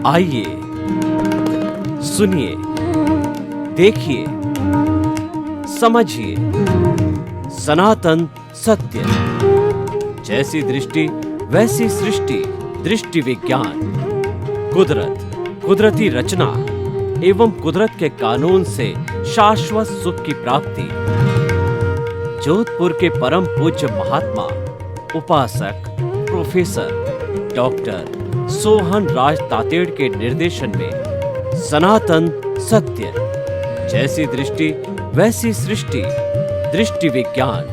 आइए सुनिए, देखिए, समझिए सनातन सत्य। जैसी दृष्टि वैसी सृष्टि, दृष्टि विज्ञान। कुदरत, कुदरती रचना एवं कुदरत के कानून से शाश्वत सुख की प्राप्ति। जोधपुर के परम पूज्य महात्मा उपासक प्रोफेसर डॉक्टर सोहन राज तातेड़ के निर्देशन में सनातन सत्य। जैसी दृष्टि वैसी सृष्टि, दृष्टि विज्ञान।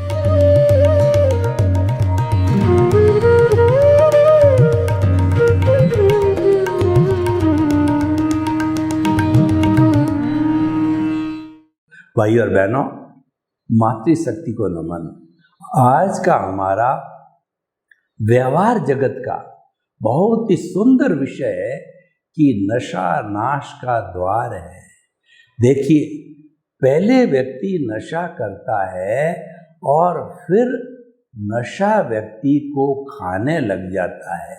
भाई और बहनों, मातृशक्ति को नमन। आज का हमारा व्यवहार जगत का बहुत ही सुंदर विषय है कि नशा नाश का द्वार है। देखिए, पहले व्यक्ति नशा करता है और फिर नशा व्यक्ति को खाने लग जाता है।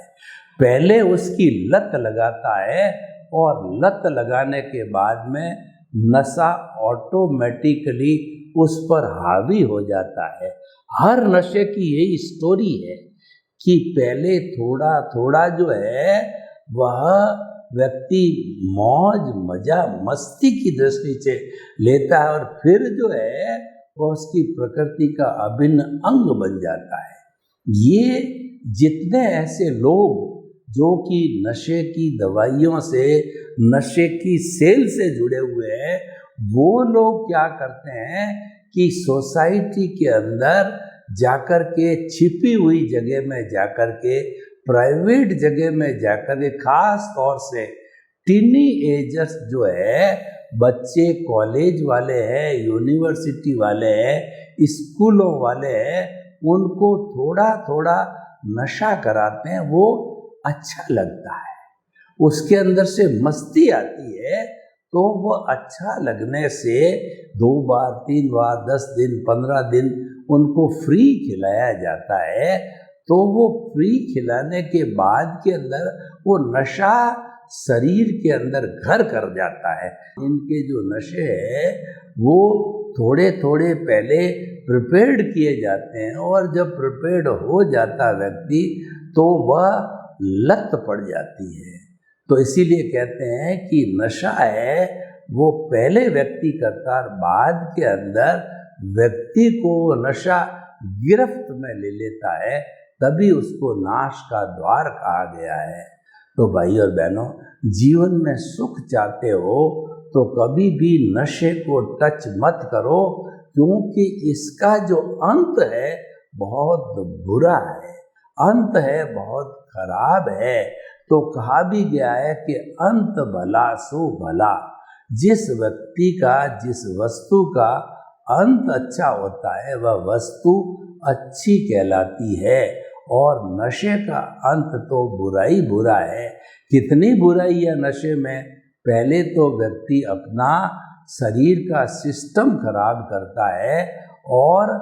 पहले उसकी लत लगाता है और लत लगाने के बाद में नशा ऑटोमेटिकली उस पर हावी हो जाता है। हर नशे की यही स्टोरी है कि पहले थोड़ा थोड़ा जो है वह व्यक्ति मौज मजा मस्ती की दृष्टि से लेता है और फिर जो है वह उसकी प्रकृति का अभिन्न अंग बन जाता है। ये जितने ऐसे लोग जो कि नशे की दवाइयों से, नशे की सेल से जुड़े हुए हैं, वो लोग क्या करते हैं कि सोसाइटी के अंदर जाकर के, छिपी हुई जगह में जाकर के, प्राइवेट जगह में जाकर के, खास तौर से टीनी एजर्स जो है, बच्चे कॉलेज वाले हैं, यूनिवर्सिटी वाले हैं, स्कूलों वाले हैं, उनको थोड़ा थोड़ा नशा कराते हैं। वो अच्छा लगता है, उसके अंदर से मस्ती आती है, तो वो अच्छा लगने से 2 बार 3 बार 10 दिन 15 दिन उनको फ्री खिलाया जाता है। तो वो फ्री खिलाने के बाद के अंदर वो नशा शरीर के अंदर घर कर जाता है। इनके जो नशे हैं वो थोड़े थोड़े पहले प्रिपेयर्ड किए जाते हैं और जब प्रिपेयर्ड हो जाता व्यक्ति तो वह लत पड़ जाती है। तो इसीलिए कहते हैं कि नशा है वो पहले व्यक्ति करता है, बाद के अंदर व्यक्ति को नशा गिरफ्त में ले लेता है, तभी उसको नाश का द्वार कहा गया है। तो भाई और बहनों, जीवन में सुख चाहते हो तो कभी भी नशे को टच मत करो, क्योंकि इसका जो अंत है बहुत बुरा है, अंत है बहुत खराब है। तो कहा भी गया है कि अंत भला सो भला। जिस व्यक्ति का, जिस वस्तु का अंत अच्छा होता है वह वस्तु अच्छी कहलाती है, और नशे का अंत तो बुरा ही बुरा है। कितनी बुराई है नशे में। पहले तो व्यक्ति अपना शरीर का सिस्टम खराब करता है और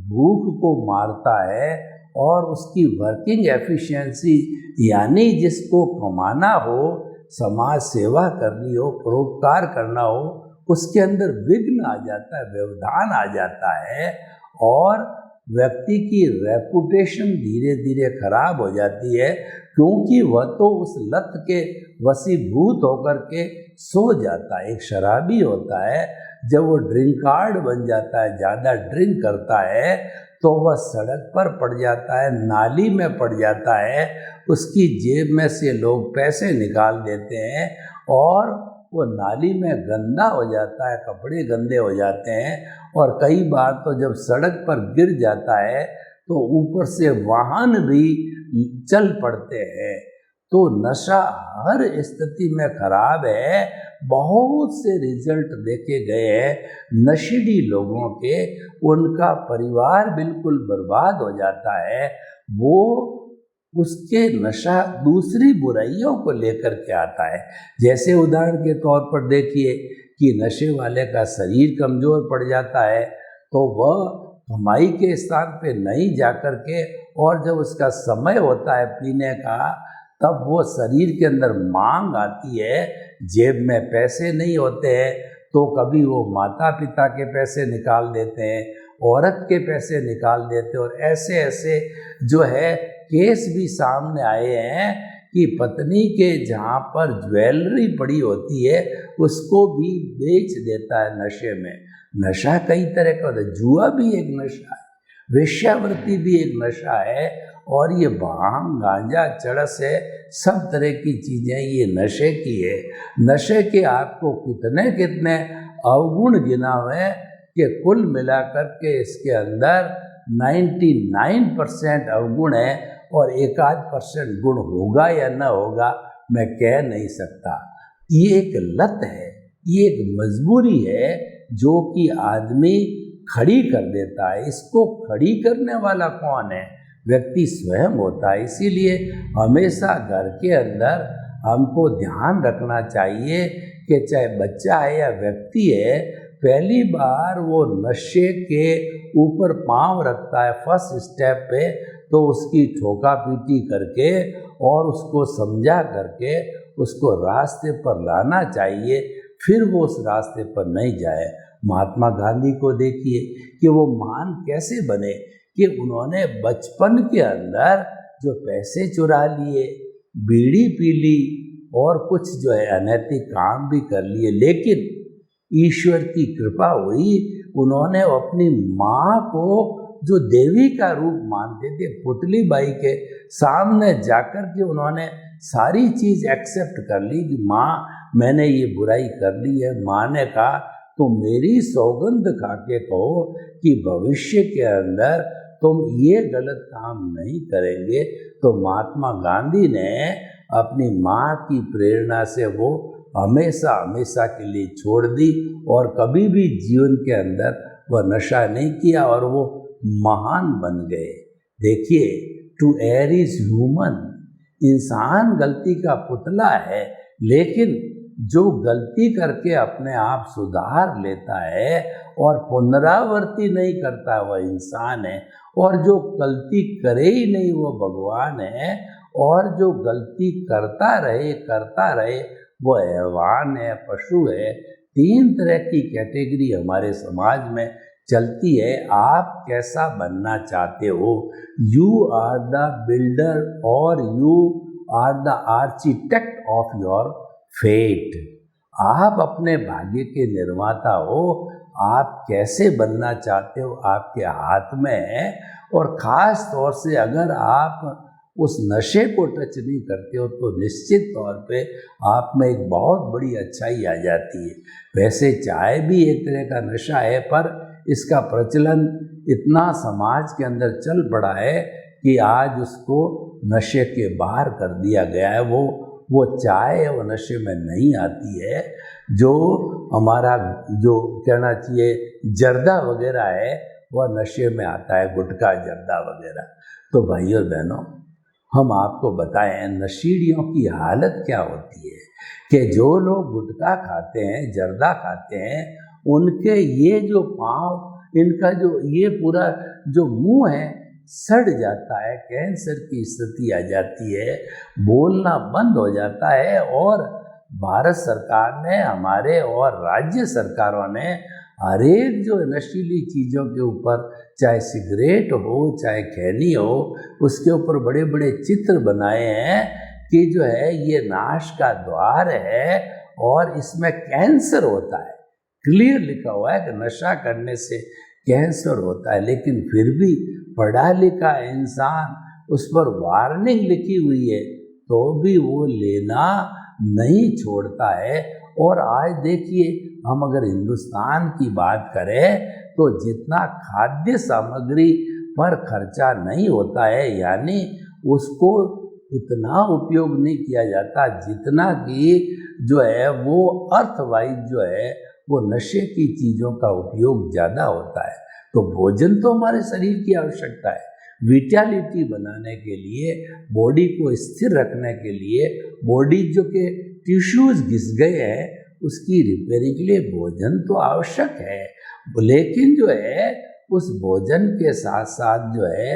भूख को मारता है, और उसकी वर्किंग एफिशिएंसी, यानी जिसको कमाना हो, समाज सेवा करनी हो, परोपकार करना हो, उसके अंदर विघ्न आ जाता है, व्यवधान आ जाता है, और व्यक्ति की रेपुटेशन धीरे धीरे खराब हो जाती है, क्योंकि वह तो उस लत के वशीभूत होकर के सो जाता है। एक शराबी होता है, जब वो ड्रिंकार्ड बन जाता है, ज़्यादा ड्रिंक करता है, तो वह सड़क पर पड़ जाता है, नाली में पड़ जाता है, उसकी जेब में से लोग पैसे निकाल देते हैं और वो नाली में गंदा हो जाता है, कपड़े गंदे हो जाते हैं, और कई बार तो जब सड़क पर गिर जाता है तो ऊपर से वाहन भी चल पड़ते हैं। तो नशा हर स्थिति में खराब है। बहुत से रिजल्ट देखे गए हैं नशीली लोगों के, उनका परिवार बिल्कुल बर्बाद हो जाता है। वो उसके नशा दूसरी बुराइयों को लेकर के आता है। जैसे उदाहरण के तौर पर देखिए कि नशे वाले का शरीर कमज़ोर पड़ जाता है, तो वह कमाई के स्थान पे नहीं जा कर के, और जब उसका समय होता है पीने का, तब वो शरीर के अंदर मांग आती है, जेब में पैसे नहीं होते हैं तो कभी वो माता पिता के पैसे निकाल देते हैं, औरत के पैसे निकाल देते हैं, और ऐसे ऐसे जो है केस भी सामने आए हैं कि पत्नी के जहाँ पर ज्वेलरी पड़ी होती है उसको भी बेच देता है नशे में। नशा कई तरह का होता है, जुआ भी एक नशा है, वेश्यावृत्ति भी एक नशा है, और ये भांग गांजा चरस है, सब तरह की चीज़ें ये नशे की है। नशे के आपको कितने कितने अवगुण गिना हुए कि कुल मिलाकर के इसके अंदर 99% अवगुण है, और 1% गुण होगा या न होगा मैं कह नहीं सकता। ये एक लत है, ये एक मजबूरी है जो कि आदमी खड़ी कर देता है। इसको खड़ी करने वाला कौन है? व्यक्ति स्वयं होता है। इसीलिए हमेशा घर के अंदर हमको ध्यान रखना चाहिए कि चाहे बच्चा है या व्यक्ति है, पहली बार वो नशे के ऊपर पांव रखता है फर्स्ट स्टेप पे, तो उसकी ठोका पीटी करके और उसको समझा करके उसको रास्ते पर लाना चाहिए, फिर वो उस रास्ते पर नहीं जाए। महात्मा गांधी को देखिए कि वो महान कैसे बने कि उन्होंने बचपन के अंदर जो पैसे चुरा लिए, बीड़ी पी ली और कुछ जो है अनैतिक काम भी कर लिए, लेकिन ईश्वर की कृपा हुई, उन्होंने अपनी माँ को जो देवी का रूप मानते थे, पुतली बाई के सामने जाकर के उन्होंने सारी चीज़ एक्सेप्ट कर ली कि माँ मैंने ये बुराई कर ली है। माँ ने कहा तो मेरी सौगंध खा के कहो कि भविष्य के अंदर तुम ये गलत काम नहीं करेंगे। तो महात्मा गांधी ने अपनी माँ की प्रेरणा से वो हमेशा हमेशा के लिए छोड़ दी और कभी भी जीवन के अंदर वह नशा नहीं किया और वो महान बन गए। देखिए, टू एयर इज ह्यूमन, इंसान गलती का पुतला है, लेकिन जो गलती करके अपने आप सुधार लेता है और पुनरावृत्ति नहीं करता वह इंसान है, और जो गलती करे ही नहीं वो भगवान है, और जो गलती करता रहे वो हैवान है, पशु है। 3 तरह की कैटेगरी हमारे समाज में चलती है। आप कैसा बनना चाहते हो? यू आर द बिल्डर और you are the architect of your fate. आप अपने भाग्य के निर्माता हो। आप कैसे बनना चाहते हो आपके हाथ में है, और ख़ास तौर से अगर आप उस नशे को टच नहीं करते हो तो निश्चित तौर पे आप में एक बहुत बड़ी अच्छाई आ जाती है। वैसे चाय भी एक तरह का नशा है, पर इसका प्रचलन इतना समाज के अंदर चल पड़ा है कि आज उसको नशे के बाहर कर दिया गया है। वो चाय वो नशे में नहीं आती है। जो हमारा जो कहना चाहिए जर्दा वगैरह है वह नशे में आता है, गुटखा जर्दा वगैरह। तो भाइयों बहनों, हम आपको बताएं नशीड़ियों की हालत क्या होती है कि जो लोग गुटखा खाते हैं, जर्दा खाते हैं, उनके ये जो पाँव, इनका जो ये पूरा जो मुंह है सड़ जाता है, कैंसर की स्थिति आ जाती है, बोलना बंद हो जाता है। और भारत सरकार ने, हमारे और राज्य सरकारों ने हर एक जो नशीली चीज़ों के ऊपर, चाहे सिगरेट हो चाहे खैनी हो, उसके ऊपर बड़े बड़े चित्र बनाए हैं कि जो है ये नाश का द्वार है और इसमें कैंसर होता है। क्लियर लिखा हुआ है कि नशा करने से कैंसर होता है, लेकिन फिर भी पढ़ा लिखा इंसान, उस पर वार्निंग लिखी हुई है तो भी वो लेना नहीं छोड़ता है। और आज देखिए, हम अगर हिंदुस्तान की बात करें तो जितना खाद्य सामग्री पर खर्चा नहीं होता है, यानी उसको उतना उपयोग नहीं किया जाता जितना कि जो है वो अर्थवाइज जो है वो नशे की चीज़ों का उपयोग ज़्यादा होता है। तो भोजन तो हमारे शरीर की आवश्यकता है, विटालिटी बनाने के लिए, बॉडी को स्थिर रखने के लिए, बॉडी जो के टिश्यूज घिस गए हैं उसकी रिपेयरिंग के लिए भोजन तो आवश्यक है, लेकिन जो है उस भोजन के साथ साथ जो है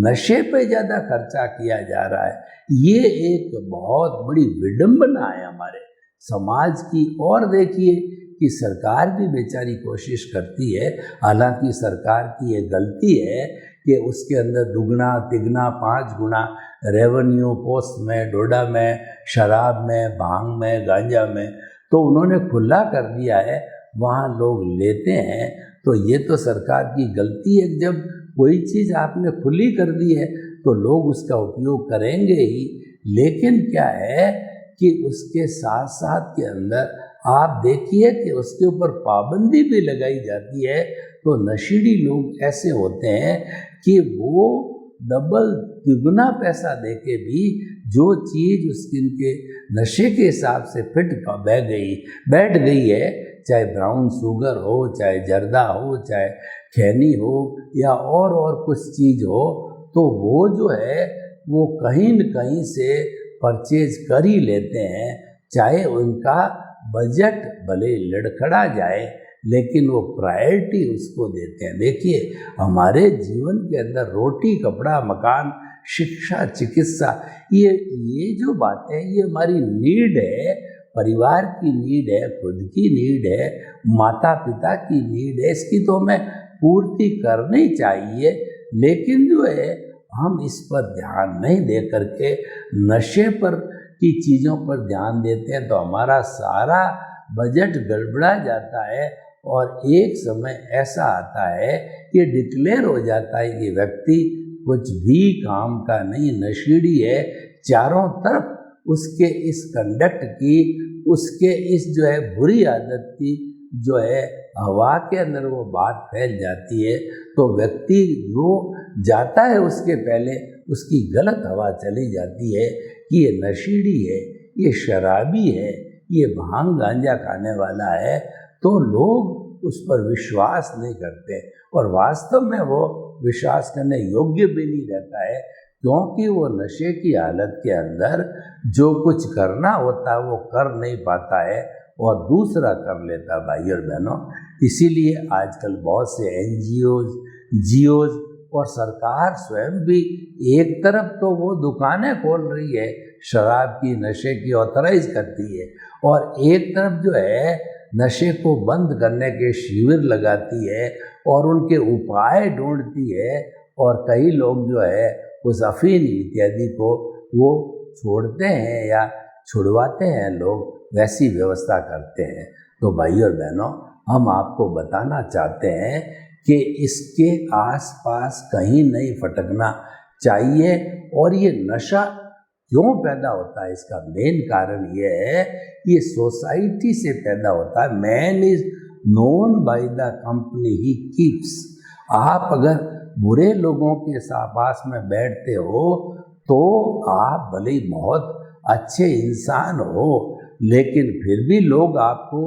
नशे पे ज़्यादा खर्चा किया जा रहा है। ये एक बहुत बड़ी विडंबना है हमारे समाज की। और देखिए कि सरकार भी बेचारी कोशिश करती है, हालांकि सरकार की ये गलती है कि उसके अंदर दुगना तिगना 5 गुना रेवेन्यू पोस्ट में, डोडा में, शराब में, भांग में, गांजा में तो उन्होंने खुला कर दिया है, वहाँ लोग लेते हैं। तो ये तो सरकार की गलती है। जब कोई चीज़ आपने खुली कर दी है तो लोग उसका उपयोग करेंगे ही, लेकिन क्या है कि उसके साथ साथ के अंदर आप देखिए कि उसके ऊपर पाबंदी भी लगाई जाती है। तो नशेड़ी लोग ऐसे होते हैं कि वो डबल तिगुना पैसा देके भी जो चीज़ उसके नशे के हिसाब से बैठ गई है, चाहे ब्राउन शुगर हो, चाहे जर्दा हो, चाहे खैनी हो या और कुछ चीज़ हो, तो वो जो है वो कहीं न कहीं से परचेज कर ही लेते हैं। चाहे उनका बजट भले लड़खड़ा जाए, लेकिन वो प्रायोरिटी उसको देते हैं। देखिए हमारे जीवन के अंदर रोटी, कपड़ा, मकान, शिक्षा, चिकित्सा, ये जो बातें हैं ये हमारी नीड है, परिवार की नीड है, खुद की नीड है, माता पिता की नीड है। इसकी तो हमें पूर्ति करनी चाहिए, लेकिन जो है हम इस पर ध्यान नहीं दे करके नशे पर की चीज़ों पर ध्यान देते हैं तो हमारा सारा बजट गड़बड़ा जाता है। और एक समय ऐसा आता है कि डिक्लेयर हो जाता है कि व्यक्ति कुछ भी काम का नहीं, नशेड़ी है। चारों तरफ उसके इस कंडक्ट की, उसके इस जो है बुरी आदत की जो है हवा के अंदर वो बात फैल जाती है। तो व्यक्ति जो जाता है उसके पहले उसकी गलत हवा चली जाती है कि ये नशेड़ी है, ये शराबी है, ये भांग गांजा खाने वाला है। तो लोग उस पर विश्वास नहीं करते और वास्तव में वो विश्वास करने योग्य भी नहीं रहता है, क्योंकि वो नशे की हालत के अंदर जो कुछ करना होता है वो कर नहीं पाता है और दूसरा कर लेता है। भाई और बहनों, इसीलिए आजकल बहुत से NGOs, जियोज और सरकार स्वयं भी एक तरफ तो वो दुकानें खोल रही है शराब की, नशे की, ऑथराइज करती है, और एक तरफ जो है नशे को बंद करने के शिविर लगाती है और उनके उपाय ढूंढती है। और कई लोग जो है उस अफीम इत्यादि को वो छोड़ते हैं या छुड़वाते हैं, लोग वैसी व्यवस्था करते हैं। तो भाई और बहनों, हम आपको बताना चाहते हैं कि इसके आसपास कहीं नहीं फटकना चाहिए। और ये नशा क्यों पैदा होता है, इसका मेन कारण ये है, ये सोसाइटी से पैदा होता है। Man is known by the company he keeps. आप अगर बुरे लोगों के पास में बैठते हो तो आप भले ही बहुत अच्छे इंसान हो, लेकिन फिर भी लोग आपको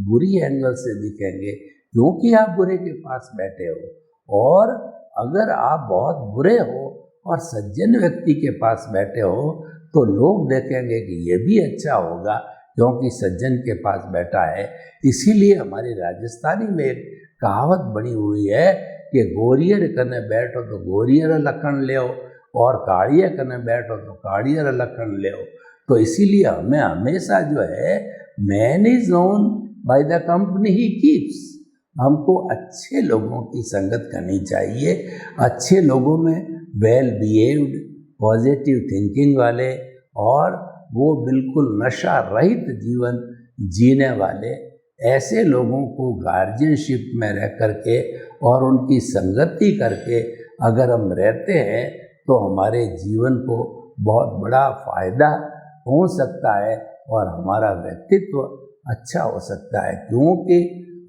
बुरी एंगल से दिखेंगे क्योंकि आप बुरे के पास बैठे हो। और अगर आप बहुत बुरे हो और सज्जन व्यक्ति के पास बैठे हो तो लोग देखेंगे कि ये भी अच्छा होगा क्योंकि सज्जन के पास बैठा है। इसीलिए हमारे राजस्थानी में एक कहावत बनी हुई है कि गोरियर कने बैठो तो गोरियर लखन ले, और काड़िया कने बैठो तो काड़ियर लखन ले। तो इसीलिए हमें हमेशा जो है man is known by the company he keeps. हमको अच्छे लोगों की संगत करनी चाहिए, अच्छे लोगों में वेल बिहेव्ड, पॉजिटिव थिंकिंग वाले और वो बिल्कुल नशा रहित जीवन जीने वाले ऐसे लोगों को गार्जियनशिप में रह करके और उनकी संगति करके अगर हम रहते हैं तो हमारे जीवन को बहुत बड़ा फायदा हो सकता है और हमारा व्यक्तित्व अच्छा हो सकता है। क्योंकि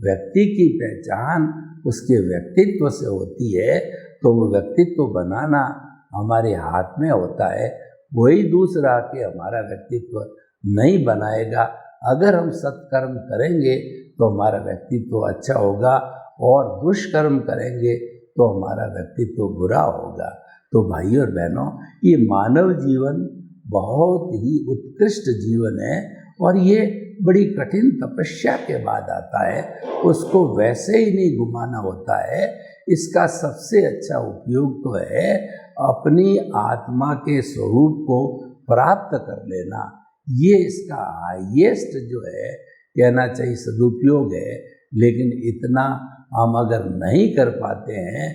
व्यक्ति की पहचान उसके व्यक्तित्व से होती है, तो वो व्यक्तित्व बनाना हमारे हाथ में होता है। कोई दूसरा के हमारा व्यक्तित्व नहीं बनाएगा। अगर हम सत्कर्म करेंगे तो हमारा व्यक्तित्व अच्छा होगा और दुष्कर्म करेंगे तो हमारा व्यक्तित्व बुरा होगा। तो भाई और बहनों, ये मानव जीवन बहुत ही उत्कृष्ट जीवन है और ये बड़ी कठिन तपस्या के बाद आता है। उसको वैसे ही नहीं घुमाना होता है इसका सबसे अच्छा उपयोग तो है अपनी आत्मा के स्वरूप को प्राप्त कर लेना। ये इसका हाईएस्ट जो है कहना चाहिए सदुपयोग है। लेकिन इतना हम अगर नहीं कर पाते हैं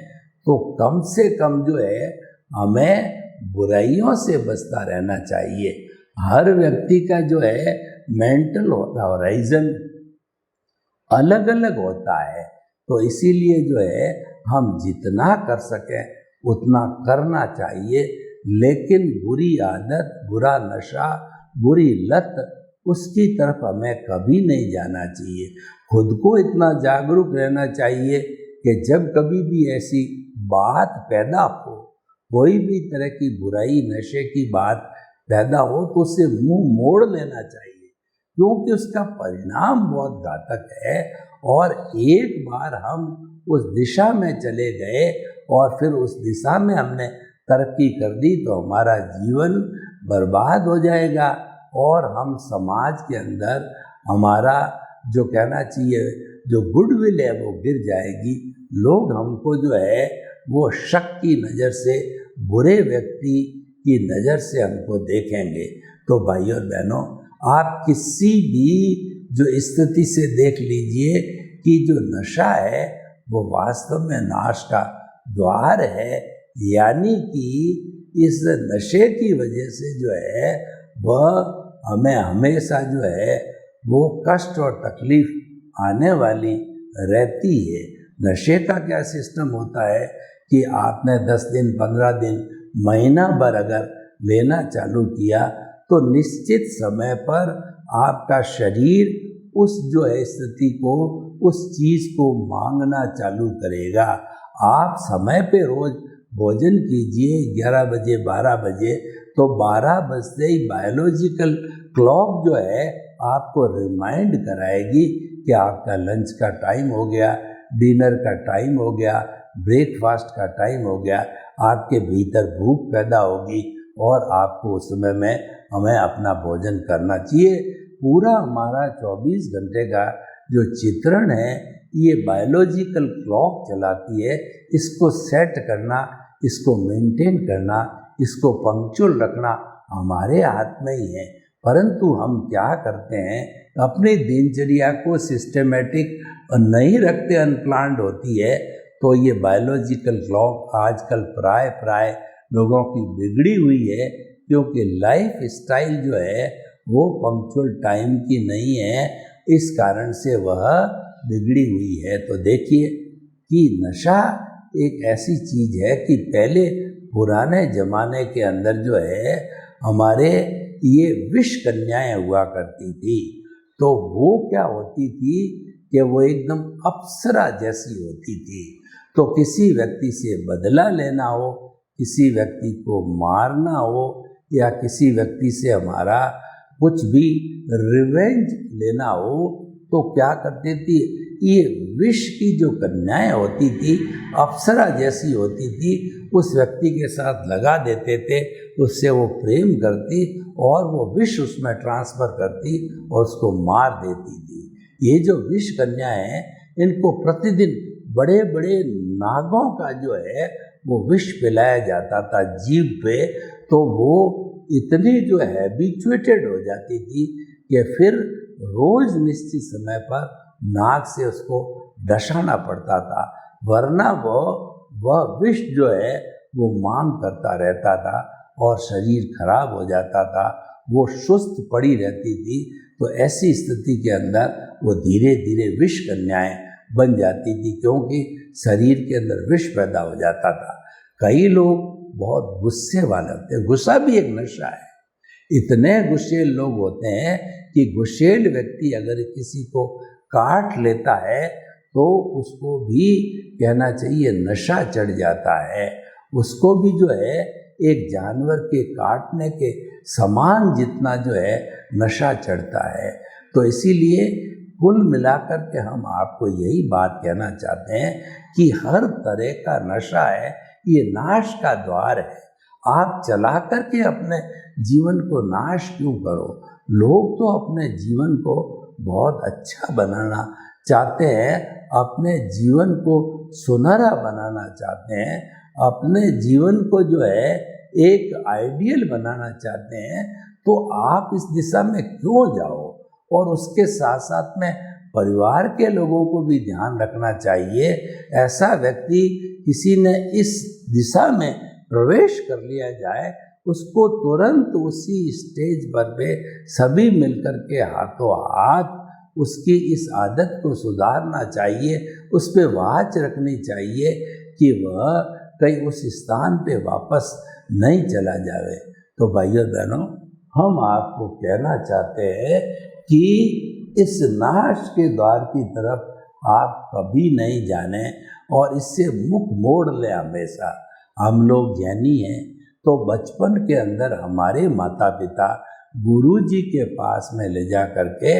तो कम से कम जो है हमें बुराइयों से बचता रहना चाहिए। हर व्यक्ति का जो है मेंटल होराइजन अलग अलग होता है, तो इसीलिए जो है हम जितना कर सकें उतना करना चाहिए। लेकिन बुरी आदत, बुरा नशा, बुरी लत, उसकी तरफ हमें कभी नहीं जाना चाहिए। खुद को इतना जागरूक रहना चाहिए कि जब कभी भी ऐसी बात पैदा हो, कोई भी तरह की बुराई, नशे की बात पैदा हो, तो उससे मुंह मोड़ लेना चाहिए, क्योंकि उसका परिणाम बहुत घातक है। और एक बार हम उस दिशा में चले गए और फिर उस दिशा में हमने तरक्की कर दी तो हमारा जीवन बर्बाद हो जाएगा और हम समाज के अंदर हमारा जो कहना चाहिए जो गुडविल है वो गिर जाएगी। लोग हमको जो है वो शक की नज़र से, बुरे व्यक्ति की नज़र से हमको देखेंगे। तो भाई और बहनों, आप किसी भी जो स्थिति से देख लीजिए कि जो नशा है वो वास्तव में नाश का द्वार है। यानी कि इस नशे की वजह से जो है वह हमें हमेशा जो है वो कष्ट और तकलीफ आने वाली रहती है। नशे का क्या सिस्टम होता है कि आपने 10 दिन, 15 दिन, महीना भर अगर लेना चालू किया तो निश्चित समय पर आपका शरीर उस जो है स्थिति को, उस चीज़ को मांगना चालू करेगा। आप समय पे रोज भोजन कीजिए 11 बजे, 12 बजे, तो 12 बजते ही बायोलॉजिकल क्लॉक जो है आपको रिमाइंड कराएगी कि आपका लंच का टाइम हो गया, डिनर का टाइम हो गया, ब्रेकफास्ट का टाइम हो गया। आपके भीतर भूख पैदा होगी और आपको उस समय में हमें अपना भोजन करना चाहिए। पूरा हमारा 24 घंटे का जो चित्रण है ये बायोलॉजिकल क्लॉक चलाती है। इसको सेट करना, इसको मेंटेन करना, इसको पंक्चुअल रखना हमारे हाथ में ही है। परंतु हम क्या करते हैं, अपनी दिनचर्या को सिस्टमेटिक नहीं रखते, अनप्लान्ड होती है। तो ये बायोलॉजिकल क्लॉक आजकल प्राय लोगों की बिगड़ी हुई है, क्योंकि लाइफ स्टाइल जो है वो पंक्चुअल टाइम की नहीं है, इस कारण से वह बिगड़ी हुई है। तो देखिए कि नशा एक ऐसी चीज़ है कि पहले पुराने ज़माने के अंदर जो है हमारे ये विष कन्याएं हुआ करती थी। तो वो क्या होती थी कि वो एकदम अप्सरा जैसी होती थी। तो किसी व्यक्ति से बदला लेना हो, किसी व्यक्ति को मारना हो, या किसी व्यक्ति से हमारा कुछ भी रिवेंज लेना हो, तो क्या करती थी, ये विष की जो कन्याएं होती थी, अप्सरा जैसी होती थी, उस व्यक्ति के साथ लगा देते थे, उससे वो प्रेम करती और वो विष उसमें ट्रांसफ़र करती और उसको मार देती थी। ये जो विष कन्याएं हैं, इनको प्रतिदिन बड़े बड़े नागों का जो है वो विष पिलाया जाता था जीभ पे। तो वो इतनी जो हैबिचुएटेड हो जाती थी कि फिर रोज निश्चित समय पर नाक से उसको डसाना पड़ता था, वरना वह विष जो है वो मांग करता रहता था और शरीर खराब हो जाता था, वो सुस्त पड़ी रहती थी। तो ऐसी स्थिति के अंदर वो धीरे धीरे विष कन्याएं बन जाती थी, क्योंकि शरीर के अंदर विष पैदा हो जाता था। कई लोग बहुत गुस्से वाले होते हैं, गुस्सा भी एक नशा है। इतने गुस्सेल लोग होते हैं कि गुस्सेल व्यक्ति अगर किसी को काट लेता है तो उसको भी कहना चाहिए नशा चढ़ जाता है। उसको भी जो है एक जानवर के काटने के समान जितना जो है नशा चढ़ता है। तो इसीलिए कुल मिलाकर के हम आपको यही बात कहना चाहते हैं कि हर तरह का नशा है, ये नाश का द्वार है। आप चला करके अपने जीवन को नाश क्यों करो। लोग तो अपने जीवन को बहुत अच्छा बनाना चाहते हैं, अपने जीवन को सुनहरा बनाना चाहते हैं, अपने जीवन को जो है एक आइडियल बनाना चाहते हैं, तो आप इस दिशा में क्यों जाओ। और उसके साथ साथ में परिवार के लोगों को भी ध्यान रखना चाहिए। ऐसा व्यक्ति किसी ने इस दिशा में प्रवेश कर लिया जाए, उसको तुरंत उसी स्टेज पर पे सभी मिलकर के हाथों हाथ उसकी इस आदत को सुधारना चाहिए, उस पे वाच रखनी चाहिए कि वह कहीं उस स्थान पे वापस नहीं चला जाए। तो भाइयों बहनों, हम आपको कहना चाहते हैं कि इस नाश के द्वार की तरफ आप कभी नहीं जाने और इससे मुख मोड़ ले हमेशा। हम लोग जैनी हैं, तो बचपन के अंदर हमारे माता पिता गुरु जी के पास में ले जा करके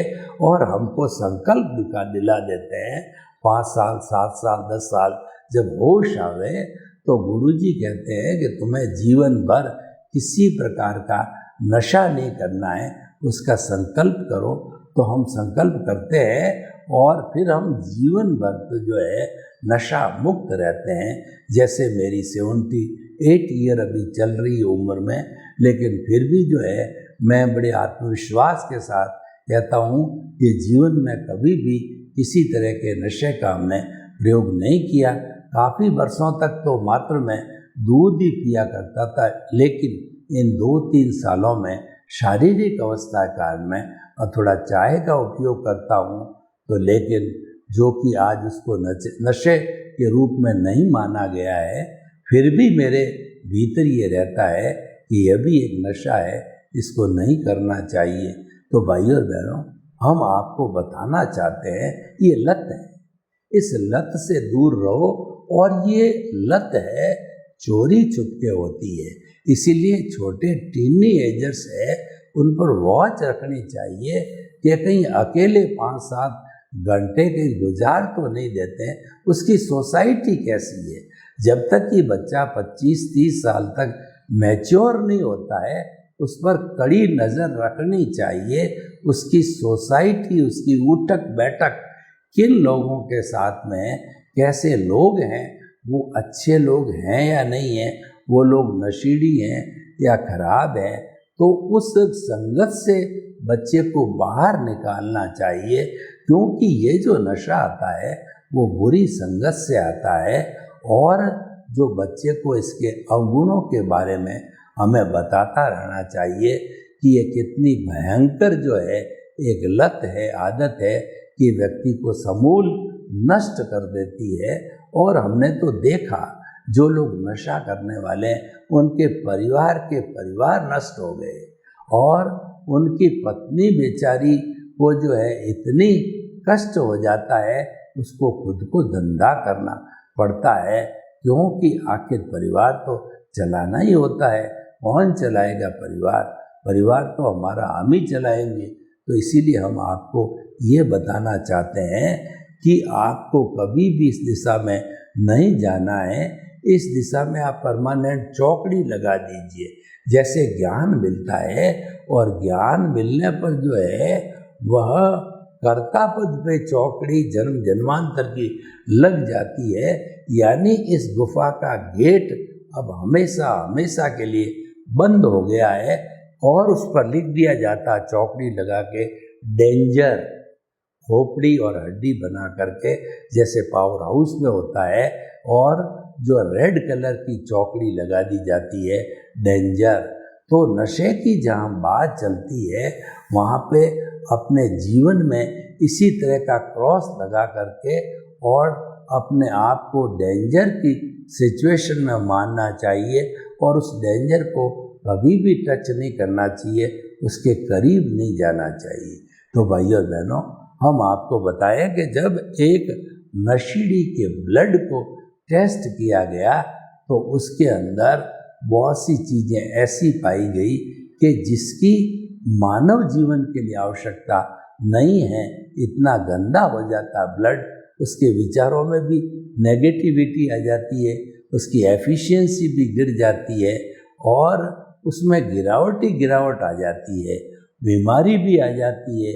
और हमको संकल्प दिला देते हैं। 5 साल 7 साल 10 साल जब होश आवे तो गुरु जी कहते हैं कि तुम्हें जीवन भर किसी प्रकार का नशा नहीं करना है, उसका संकल्प करो। तो हम संकल्प करते हैं और फिर हम जीवन भर तो जो है नशा मुक्त रहते हैं। जैसे मेरी 78 ईयर अभी चल रही है उम्र में, लेकिन फिर भी जो है मैं बड़े आत्मविश्वास के साथ कहता हूँ कि जीवन में कभी भी किसी तरह के नशे का हमने प्रयोग नहीं किया। काफ़ी वर्षों तक तो मात्र मैं दूध ही पिया करता था, लेकिन इन 2-3 सालों में शारीरिक अवस्था के कारण मैं थोड़ा चाय का उपयोग करता हूँ। तो लेकिन जो कि आज उसको नशे के रूप में नहीं माना गया है, फिर भी मेरे भीतर ये रहता है कि यह भी एक नशा है, इसको नहीं करना चाहिए। तो भाइयों और बहनों, हम आपको बताना चाहते हैं ये लत है, इस लत से दूर रहो। और ये लत है चोरी छुपके होती है, इसीलिए छोटे टीनेजर्स है उन पर वॉच रखनी चाहिए कि कहीं अकेले 5-7 घंटे कहीं गुजार तो नहीं देते हैं। उसकी सोसाइटी कैसी है, जब तक कि बच्चा 25-30 साल तक मैच्योर नहीं होता है, उस पर कड़ी नज़र रखनी चाहिए। उसकी सोसाइटी, उसकी उठक बैठक, किन लोगों के साथ में, कैसे लोग हैं, वो अच्छे लोग हैं या नहीं हैं, वो लोग नशीली हैं या खराब हैं, तो उस संगत से बच्चे को बाहर निकालना चाहिए। क्योंकि ये जो नशा आता है वो बुरी संगत से आता है। और जो बच्चे को इसके अवगुणों के बारे में हमें बताता रहना चाहिए कि ये कितनी भयंकर जो है एक लत है, आदत है कि व्यक्ति को समूल नष्ट कर देती है। और हमने तो देखा जो लोग नशा करने वाले उनके परिवार के परिवार नष्ट हो गए, और उनकी पत्नी बेचारी को जो है इतनी कष्ट हो जाता है, उसको खुद को धंधा करना पड़ता है। क्योंकि आखिर परिवार तो चलाना ही होता है, कौन चलाएगा परिवार, परिवार तो हमारा हम ही चलाएंगे। तो इसीलिए हम आपको ये बताना चाहते हैं कि आपको कभी भी इस दिशा में नहीं जाना है। इस दिशा में आप परमानेंट चौकड़ी लगा दीजिए। जैसे ज्ञान मिलता है और ज्ञान मिलने पर जो है वह कर्ता पद पे चौकड़ी जन्म जन्मांतर की लग जाती है। यानी इस गुफा का गेट अब हमेशा हमेशा के लिए बंद हो गया है और उस पर लिख दिया जाता चौकड़ी लगा के डेंजर, खोपड़ी और हड्डी बना करके, जैसे पावर हाउस में होता है। और जो रेड कलर की चौकड़ी लगा दी जाती है डेंजर। तो नशे की जहाँ बात चलती है वहाँ पे अपने जीवन में इसी तरह का क्रॉस लगा करके और अपने आप को डेंजर की सिचुएशन में मानना चाहिए और उस डेंजर को कभी भी टच नहीं करना चाहिए, उसके करीब नहीं जाना चाहिए। तो भाइयों बहनों, हम आपको बताएं कि जब एक नशीली के ब्लड को टेस्ट किया गया तो उसके अंदर बहुत सी चीज़ें ऐसी पाई गई कि जिसकी मानव जीवन के लिए आवश्यकता नहीं है। इतना गंदा हो जाता ब्लड, उसके विचारों में भी नेगेटिविटी आ जाती है, उसकी एफिशिएंसी भी गिर जाती है और उसमें गिरावट ही गिरावट आ जाती है, बीमारी भी आ जाती है,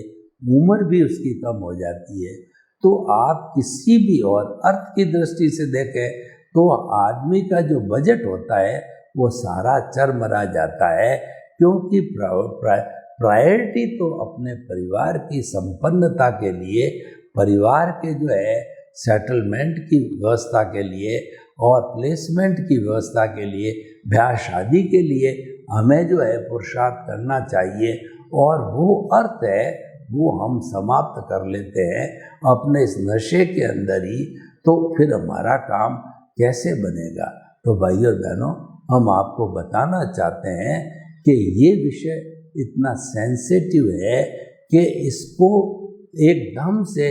उम्र भी उसकी कम हो जाती है। तो आप किसी भी और अर्थ की दृष्टि से देखें तो आदमी का जो बजट होता है वो सारा चरमरा जाता है, क्योंकि प्रायोरिटी तो अपने परिवार की संपन्नता के लिए, परिवार के जो है सेटलमेंट की व्यवस्था के लिए और प्लेसमेंट की व्यवस्था के लिए, ब्याह शादी के लिए हमें जो है पुरुषार्थ करना चाहिए। और वो अर्थ है वो हम समाप्त कर लेते हैं अपने इस नशे के अंदर ही, तो फिर हमारा काम कैसे बनेगा। तो भाइयों और बहनों, हम आपको बताना चाहते हैं कि ये विषय इतना सेंसिटिव है कि इसको एकदम से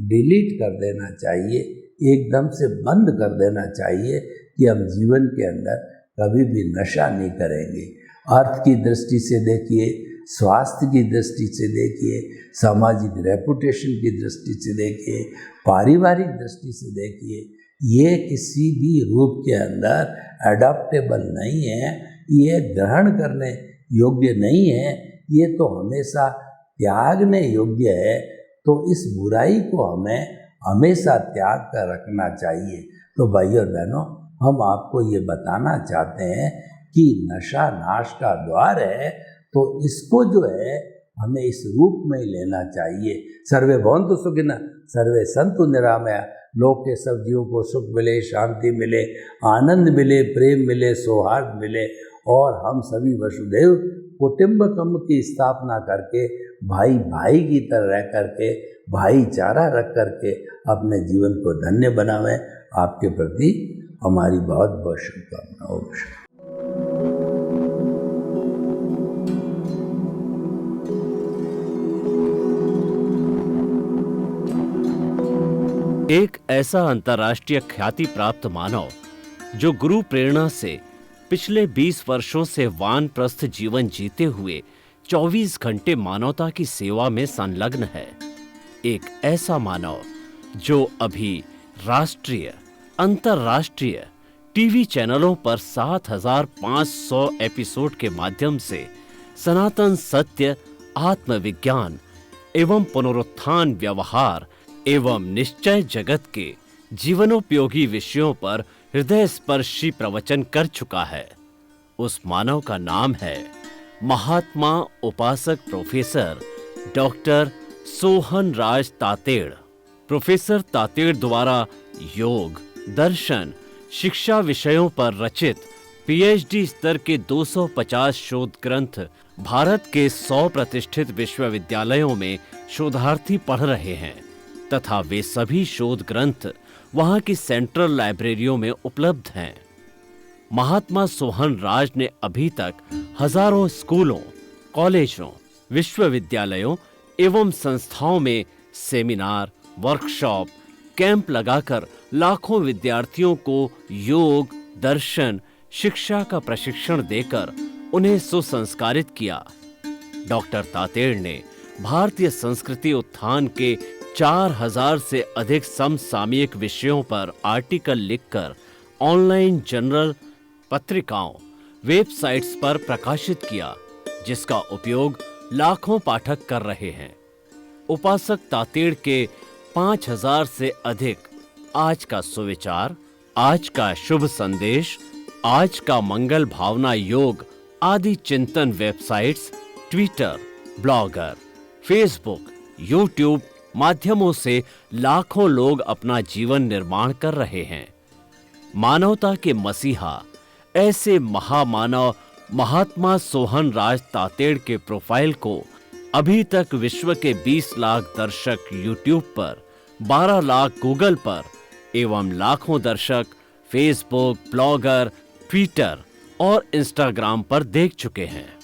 डिलीट कर देना चाहिए, एकदम से बंद कर देना चाहिए कि हम जीवन के अंदर कभी भी नशा नहीं करेंगे। अर्थ की दृष्टि से देखिए, स्वास्थ्य की दृष्टि से देखिए, सामाजिक रेपुटेशन की दृष्टि से देखिए, पारिवारिक दृष्टि से देखिए, ये किसी भी रूप के अंदर अडॉप्टेबल नहीं है, ये ग्रहण करने योग्य नहीं है, ये तो हमेशा त्यागने योग्य है। तो इस बुराई को हमें हमेशा त्याग कर रखना चाहिए। तो भाइयों और बहनों, हम आपको ये बताना चाहते हैं कि नशा नाश का द्वार है, तो इसको जो है हमें इस रूप में ही लेना चाहिए। सर्वे भवन्तु सुखिनः, सर्वे सन्तु निरामया। लोक के सब जीवों को सुख मिले, शांति मिले, आनंद मिले, प्रेम मिले, सौहार्द मिले, और हम सभी वसुधैव कुटुम्बकम की स्थापना करके भाई भाई की तरह रह करके, भाईचारा रख करके अपने जीवन को धन्य बनावें। आपके प्रति हमारी बहुत बहुत शुभकामनाएं। एक ऐसा अंतर्राष्ट्रीय ख्याति प्राप्त मानव जो गुरु प्रेरणा से पिछले 20 वर्षों से वानप्रस्थ जीवन जीते हुए 24 घंटे मानवता की सेवा में संलग्न है। एक ऐसा मानव जो अभी राष्ट्रीय, अंतर्राष्ट्रीय टीवी चैनलों पर 7,500 एपिसोड के माध्यम से सनातन सत्य, आत्मविज्ञान एवं पुनरुत्थान, व्यवहार एवं निश्चय जगत के जीवनोपयोगी विषयों पर हृदय स्पर्शी प्रवचन कर चुका है। उस मानव का नाम है महात्मा उपासक प्रोफेसर डॉक्टर सोहन राज तातेड़। प्रोफेसर तातेड़ द्वारा योग, दर्शन, शिक्षा विषयों पर रचित पीएचडी स्तर के 250 शोध ग्रंथ भारत के 100 प्रतिष्ठित विश्वविद्यालयों में शोधार्थी पढ़ रहे हैं तथा वे सभी शोध ग्रंथ वहां की सेंट्रल लाइब्रेरियों में उपलब्ध हैं। महात्मा सोहन राज ने अभी तक हजारों स्कूलों, कॉलेजों, विश्वविद्यालयों एवं संस्थाओं में सेमिनार, वर्कशॉप, कैंप लगाकर लाखों विद्यार्थियों को योग, दर्शन, शिक्षा का प्रशिक्षण देकर उन्हें सुसंस्कारित किया। डॉक्टर तातेड़ ने भारतीय संस्कृति उत्थान के 4000 से अधिक समसामयिक विषयों पर आर्टिकल लिखकर ऑनलाइन जर्नल, पत्रिकाओं, वेबसाइट्स पर प्रकाशित किया, जिसका उपयोग लाखों पाठक कर रहे हैं। उपासक तातेड़ के 5000 से अधिक आज का सुविचार, आज का शुभ संदेश, आज का मंगल भावना योग आदि चिंतन websites, Twitter, blogger, Facebook, YouTube माध्यमों से लाखों लोग अपना जीवन निर्माण कर रहे हैं। मानवता के मसीहा ऐसे महामानव महात्मा सोहन राज तातेड़ के प्रोफाइल को अभी तक विश्व के 20 लाख दर्शक यूट्यूब पर, 12 लाख गूगल पर एवं लाखों दर्शक फेसबुक, ब्लॉगर, ट्विटर और इंस्टाग्राम पर देख चुके हैं।